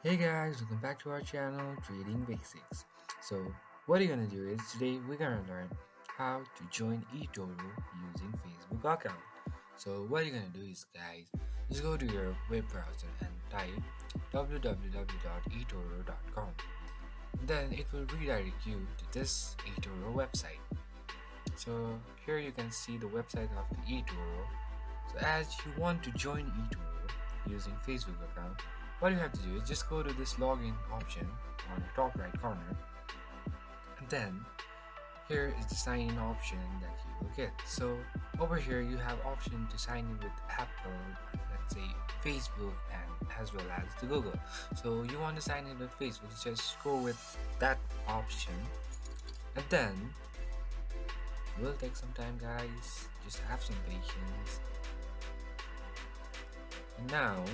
Hey guys, welcome back to our channel Trading Basics. So what you're gonna do is today we're gonna learn how to join Etoro using Facebook account. So what you're gonna do is guys, just go to your web browser and type www.etoro.com. Then it will redirect you to this Etoro website. So here you can see the website of the Etoro. So as you want to join Etoro using Facebook account, what you have to do is just go to this login option on the top right corner, and then here is the sign in option that you will get. So over here you have option to sign in with Apple, let's say Facebook, and as well as the Google. So you want to sign in with Facebook, just go with that option, and then it will take some time guys, just have some patience. And um,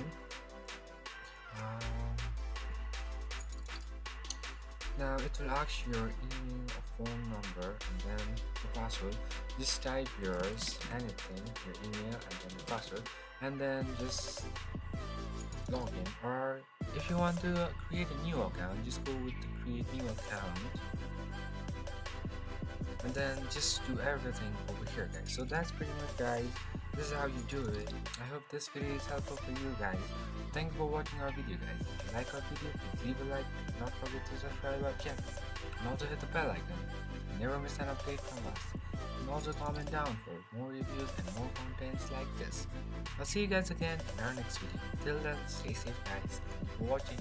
now it will ask your email or phone number and then the password. Just type yours, anything, your email and then the password, and then just log in. Or if you want to create a new account, just go with the create new account, and then just do everything over here guys. So that's pretty much guys, this is how you do it. I hope this video is helpful for you guys. Thank you for watching our video guys. If you like our video, please leave a like, do not forget to subscribe our channel, and also hit the bell icon and never miss an update from us. And also comment down for more reviews and more contents like this. I'll see you guys again in our next video. Till then, stay safe guys. Thank you for watching.